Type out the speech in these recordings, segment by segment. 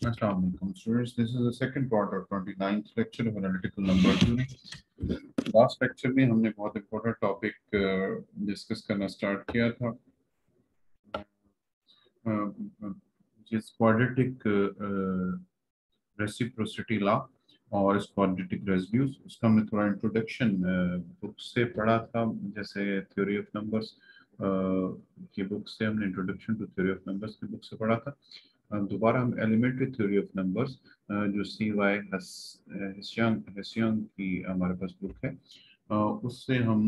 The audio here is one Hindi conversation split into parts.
Assalamu alaikum students, this is the second part of 29th lecture of analytical number theory. Last lecture में हमने बहुत important topic discuss करना start किया था, जिस quadratic reciprocity law और इस quadratic residues, उसका हमने थोड़ा introduction बुक से पढ़ा था, जैसे theory of numbers की बुक से हमने introduction to theory of numbers की बुक से पढ़ा था। दोबारा हम एलिमेंट्री थ्योरी ऑफ नंबर्स जो सी वाई हसियांग की हमारे पास बुक है, उससे हम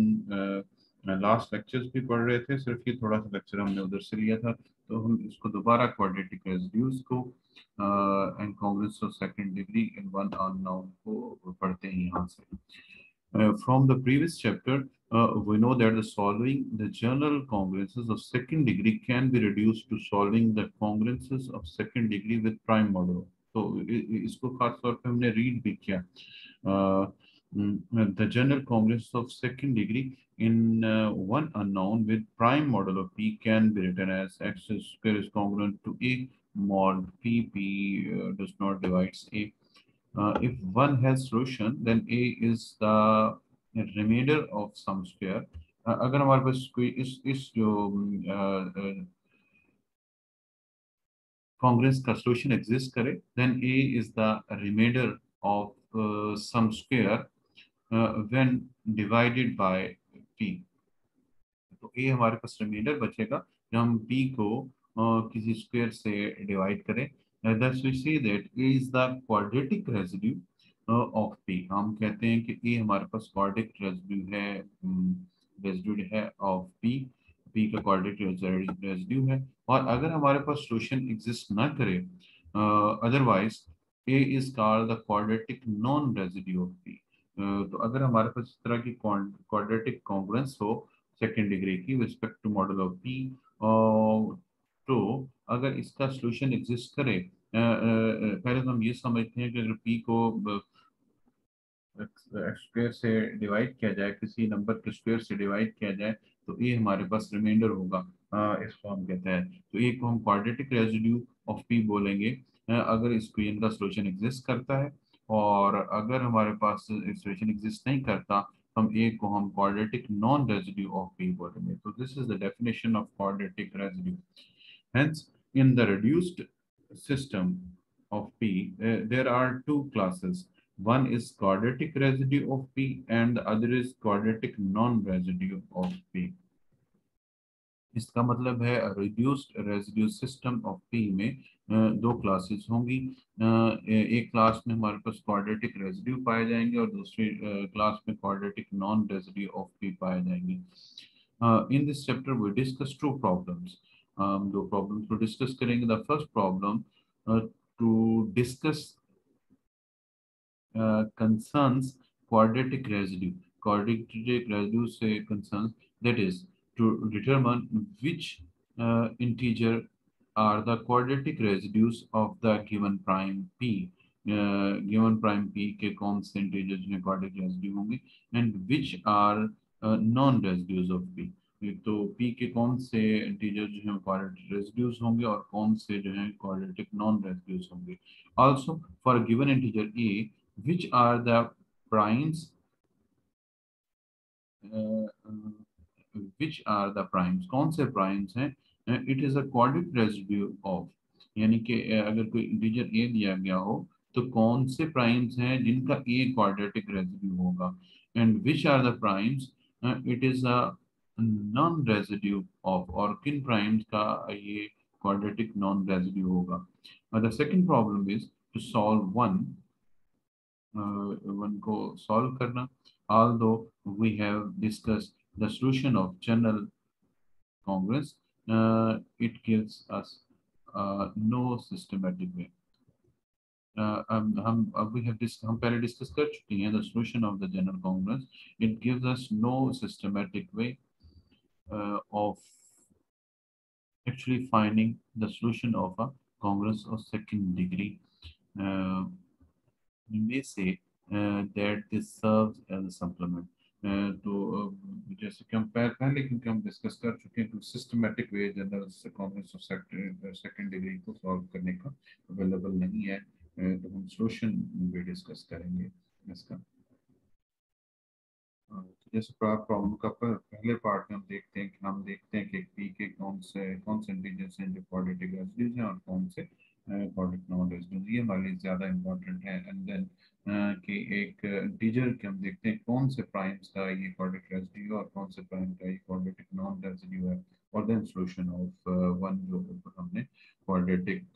लास्ट लेक्चर्स भी पढ़ रहे थे। सिर्फ ये थोड़ा सा लेक्चर हमने उधर से लिया था, तो हम इसको दोबारा क्वाड्रेटिक रेसिड्यूज को in congruence of second degree in one unknown को पढ़ते हैं यहाँ से। From the previous chapter, we know that the general congruences of second degree can be reduced to solving the congruences of second degree with prime modulo. तो इसको खास तौर पे हमने रीड भी किया। The general congruences of second degree in one unknown with prime modulo p can be written as x square is congruent to a mod p does not divides a. If one has solution, then A is the remainder of some square. अगर हमारे पास कोई इस जो कांग्रेस का solution exist करे, then A is the remainder of some square when divided by P. तो A हमारे पास रिमाइंडर बचेगा जब हम P को किसी स्क्वायर से डिवाइड करें। Thus we see that A is the quadratic residue of P. हम कहते हैं कि A हमारे पास quadratic residue है, रेजिड्यू है ऑफ P का quadratic रेजिड्यू है। और अगर हमारे पास सॉल्यूशन एग्जिस्ट ना करे, otherwise A is called the quadratic non residue of P. तो अगर हमारे पास इस तरह की क्वाड्रेटिक कॉन्ग्रुएंस हो सेकेंड डिग्री की respect to model of P, तो अगर इसका सॉल्यूशन एग्जिस्ट करे, पहले तो हम ये समझते हैं कि अगर पी को स्क्वायर से डिवाइड किया जाए, किसी नंबर के स्क्वायर से डिवाइड किया जाए, तो ये हमारे पास रिमाइंडर होगा। इसको हम कहते हैं, तो ये को हम क्वाड्रेटिक रेजिड्यू ऑफ पी बोलेंगे अगर इक्वेशन का सॉल्यूशन एग्जिस्ट करता है। और अगर हमारे पास सॉल्यूशन एग्जिस्ट नहीं करता, हम ए को हम quadratic non residue of P बोलेंगे। तो this is the definition of quadratic residue. Hence, in the reduced system of P, there are two classes. One is quadratic residue of P and the other is quadratic non-residue of P. इसका मतलब है reduced residue system of P में दो क्लासेस होंगी। एक क्लास में हमारे पास क्वाड्रेटिक रेजिड्यू पाए जाएंगे और दूसरी क्लास में quadratic non residue of P पाए जाएंगे। In this chapter we discuss two problems. दो प्रॉब्लम्स को डिस्कस करेंगे। The first problem to discuss concerns quadratic residue. Quadratic residue say concerns, that is to determine which integer are the quadratic residues of the given prime p. Given prime p के कौन से integers में quadratic residue होंगे and which are non-residues of p. तो p के कौन से इंटीजर जो हैं क्वाड्रेटिक रेजिड्यूज होंगे और कौन से जो हैं क्वाड्रेटिक नॉन रेजिड्यूज होंगे। Also for a given integer a, which are the primes, uh, which are the primes, कौन से primes हैं। it is a quadratic residue of, यानी कि अगर कोई इंटीजर a दिया गया हो तो कौन से प्राइम्स हैं जिनका a क्वाड्रेटिक रेजिड्यू होगा। and which are the primes, it is a non residue of, और किन प्राइम्स का ये क्वाड्रेटिक नॉन रेजिड्यू होगा। The second problem is to solve one को सॉल्व करना। although we have discussed the solution of general congruence, it gives us no systematic way. हम पहले डिस्कस कर चुके हैं the solution of the general congruence. It gives us no systematic way of actually finding the solution of a congruence of second degree. We may say that this serves as a supplement. तो जैसे कि हम पहले क्योंकि हम डिस्कस कर चुके हैं तो systematic way general Congress of second degree को सॉल्व करने का अवेलेबल नहीं है, तो हम सोल्यूशन भी डिस्कस करेंगे इसका। तो जैसे प्रॉब्लम का पहले पार्ट में हम देखते हैं कि पी के कौन से इंटीजर्स हैं जो क्वाड्रेटिक रेसिड्यूज हैं और कौन से क्वाड्रेटिक नॉन रेसिड्यूज, ये हमारे लिए ज़्यादा इंपॉर्टेंट है। एंड देन कि एक इंटीजर के हम देखते हैं कौन से प्राइम्स का ये क्वाड्रेटिक रेसिड्यू है और कौन से प्राइम का ये क्वाड्रेटिक नॉन रेसिड्यू है, और देन सॉल्यूशन ऑफ वन जो ऊपर हमने क्वाड्रेटिक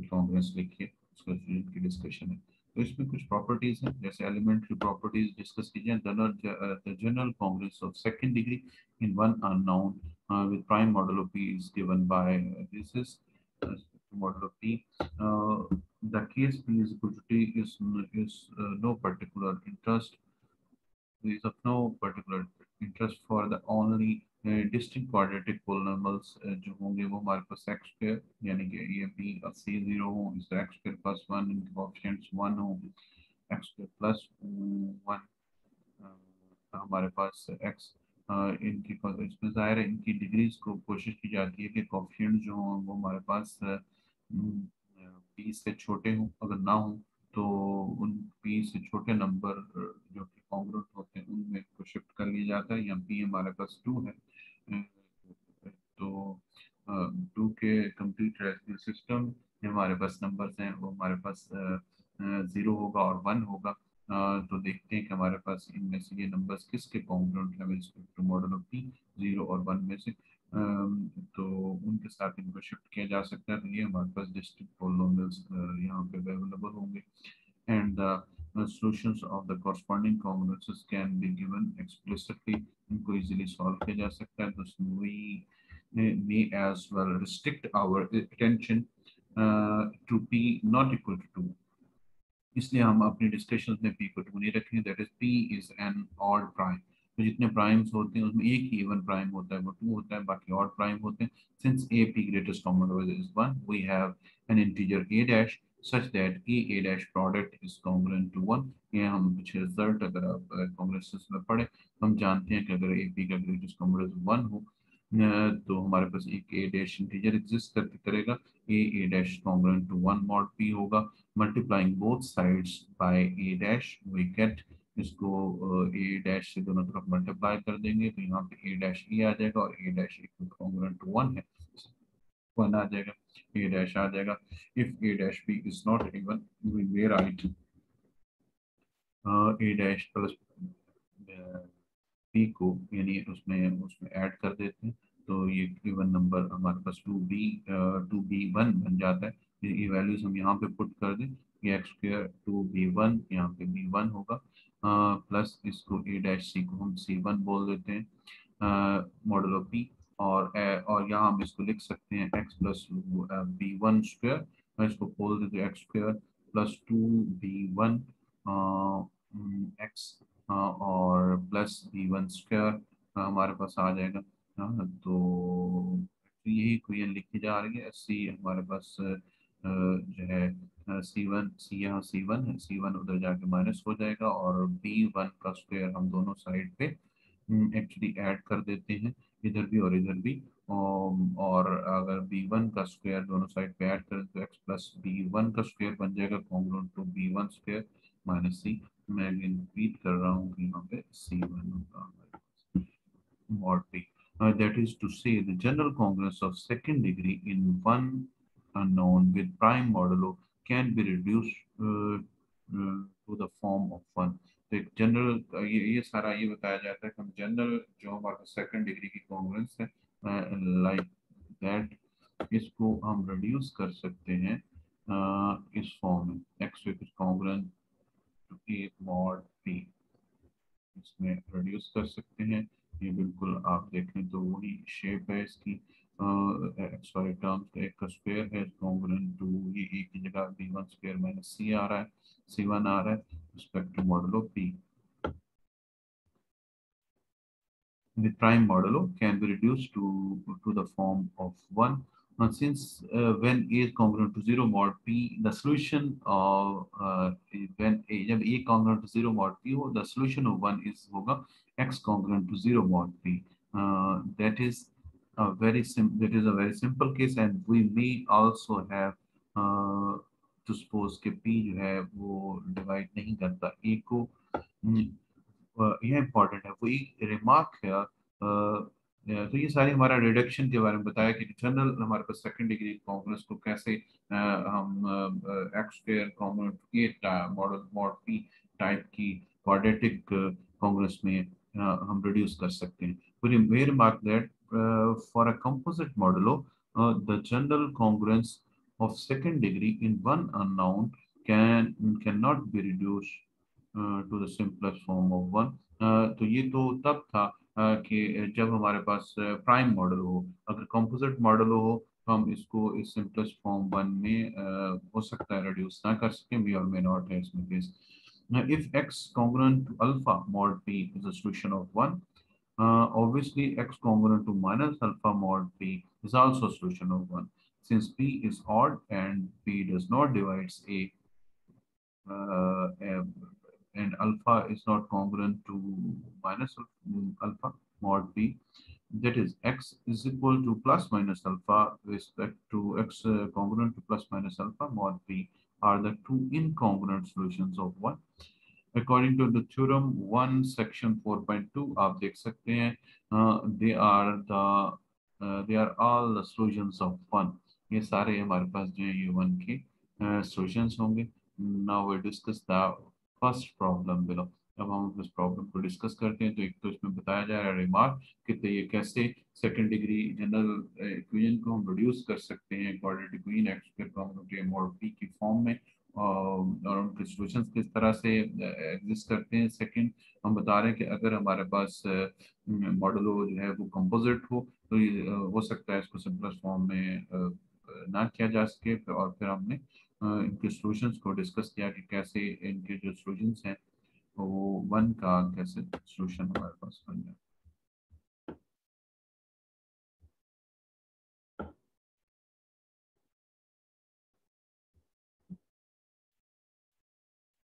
कॉन्ग्रेंस लिखी है उसका की डिस्कशन है। तो इसमें कुछ प्रॉपर्टीज हैं, जैसे एलिमेंट्री प्रॉपर्टीज डिस्कस कीजिए। The general Congress of second degree in one unknown with prime modulo p is given by this is modulo p. The case p is equal to t is no particular interest is of no particular interest for the only distinct quadratic polynomials जो होंगे वो हमारे पास एक्स स्क्वायर यानी कि ये बी सी जीरो हो, इस एक्स स्क्वायर प्लस वन, इनके कोएफिशिएंट्स वन हो, एक्स स्क्वायर प्लस वन हमारे पास एक्स इनकी इसमें जाहिर है इनकी डिग्रीज को कोशिश की जाती है कि कोएफिशिएंट जो हों वो हमारे पास पी से छोटे हों, अगर ना हो तो उन पी से छोटे नंबर जो कि कॉन्ग्रुएंट होते हैं उनमें को शिफ्ट कर लिया जाता है। यहाँ पी हमारे पास टू है, तो टू के कंप्लीट रेशनल सिस्टम हमारे पास नंबर्स हैं वो हमारे पास ज़ीरो होगा और वन होगा। तो देखते हैं कि हमारे पास इनमें से ये नंबर्स किसके कॉन्ग्रुएंट है with respect to model of P, zero और वन में से। तो उनके साथ इनको शिफ्ट किया जा सकता है, तो ये हमारे पास डिस्ट्रिक्ट पोलिनोमियल्स यहाँ पे अवेलेबल होंगे। And the solutions of the corresponding congruences can be given explicitly, इनको easily solve किया जा सकता है। तो we may as well restrict our attention to p not equal to 2, इसलिए हम अपनी डिस्कशन में पी को टू नहीं रखेंगे। That is P is an odd prime, तो जितने प्राइम्स होते हैं उसमें एक ही इवन प्राइम होता है वो टू होता है, बाकी ऑड प्राइम होते हैं। Since a P greatest common divisor is one, we have an integer a dash such that a dash product is congruent to 1। ये हम पीछे रिजल्ट अगर आप कॉन्ग्रेसेस में पढ़े तो हम जानते हैं कि अगर ए पी का ग्रेटेस्ट कॉमन डिवाइजर 1 हो तो हमारे पास एक ए डैश इंटीजर एग्जिस्ट करेगा, a dash congruent to 1 mod p होगा। Multiplying both sides by a dash we get, इसको ए डैश से दोनों तरफ मल्टीप्लाई कर देंगे तो यहाँ पे ए डैश ए आ जाएगा और ए डैश कॉन्ग्रुएंट टू 1 है, 1 आ जाएगा, ए डैश आ जाएगा। If a dash B is not even we may write a dash plus P को यानी उसमें उसमें ऐड कर देते हैं तो ये इवन नंबर हमारे पास टू बी वन बन जाता है। ये वैल्यूज हम यहाँ पे पुट कर दें, ये X square to B one यहाँ पे बी वन होगा, प्लस इसको ए डैश सी को हम सी वन बोल देते हैं मॉडल ऑफ पी। और यहाँ हम इसको लिख सकते हैं X plus B one square, मैं इसको बोल देते X square plus two B one X और प्लस बी वन स्क्वायर हमारे पास आ जाएगा। तो यही इक्वेशन लिखी जा रही है। सी हमारे पास जो है सी वन, सी यहाँ सी वन है, सी वन उधर जाके माइनस हो जाएगा और बी वन का स्क्वायर हम दोनों साइड पे एक्चुअली ऐड कर देते हैं, इधर भी और इधर भी। और अगर बी वन का स्क्वायर दोनों साइड पे ऐड करें तो एक्स प्लस बी वन का स्क्वायर बन जाएगा congruent to B one square minus c. मैं अगेन रिपीट कर रहा हूँ कि यहाँ पे सी वन होगा mod p, that is to say the general congruence of second degree in one unknown with prime modulo can be reduced to the form of one। तो एक जनरल ये सारा ये बताया जाता है कि हम जनरल जो हमारा सेकंड डिग्री की कॉन्ग्रुएंस है लाइक दैट इसको हम रिड्यूस कर सकते हैं इस फॉर्म में X with congruent to a mod P, इसमें प्रोड्यूस कर सकते हैं। ये बिल्कुल आप देखें तो वही शेप है इसकी, सॉरी टर्म्स का एक का स्क्वायर है कॉन्ग्रुएंट टू ये एक की जगह B one square minus C आ रहा है, सी वन आ रहा है respect to modulo P. The prime modulo can be reduced to the form of 1 since when A is congruent to 0 mod P, the solution of when A, जब A congruent to 0 mod P हो, the solution of 1 is होगा X congruent to 0 mod P. That is a that is a very simple case, and we may also have to suppose कि P जो है वो divide नहीं करता A को. यह इम्पोर्टेंट है, वो एक रिमार्क है. तो ये सारी हमारा रिडक्शन के बारे में बताया कि जनरल हमारे पास सेकंड डिग्री कॉन्ग्रेस को कैसे हम X square congruent model mod P type की क्वाड्रेटिक कॉन्ग्रेस में हम रिड्यूस कर सकते हैं. We remark that for a composite modulo the general congruence of second degree in one unknown cannot be reduced to the simplest form of one. तो ये तो तब था कि जब हमारे पास प्राइम मॉडल हो. अगर कंपोजिट मॉडल हो तो हम इसको इस सिंपलेस्ट फॉर्म वन में हो सकता है रिड्यूस ना कर सकें. वी और मे नॉट है इसमें case. If x congruent to alpha mod p is a solution of 1, obviously x congruent to minus alpha mod p is also a solution of 1. Since p is odd and p does not divides a, and alpha is not congruent to minus alpha mod b, that is x is equal to plus minus alpha with respect to x congruent to plus minus alpha mod b are the two incongruent solutions of 1. According to the theorem 1 section 4.2 आप देख सकते हैं they are all the solutions of 1. ये सारे हमारे पास जो है ये 1 के solutions होंगे. Now we discuss the first problem below. अब हम इस प्रॉब्लम को डिस्कस करते हैं. तो एक तो इसमें बताया जा रहा है रिमार्क कि तो ये कैसे सेकंड डिग्री जनरल इक्वेशन को हम रिड्यूस कर सकते हैं quadratic equation x square congruent mod P की फॉर्म में, और उनके सॉल्यूशंस किस तरह से एग्जिस्ट करते हैं. सेकंड हम बता रहे हैं कि अगर हमारे पास मॉडलो जो है वो कंपोजिट हो तो ये हो सकता है इसको सिंपलेस्ट फॉर्म में ना किया जा सके. और फिर हमने इनके सॉल्यूशंस को डिस्कस किया कि कैसे इनके जो सॉल्यूशंस हैं वो 1 का कैसे सॉल्यूशन हमारे पास बन जाए.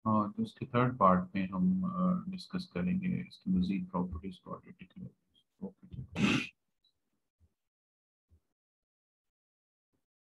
तो इसके थर्ड पार्ट में हम डिस्कस करेंगे इसकी मजीद प्रॉपर्टीज क्वाड्रेटिक. ओके.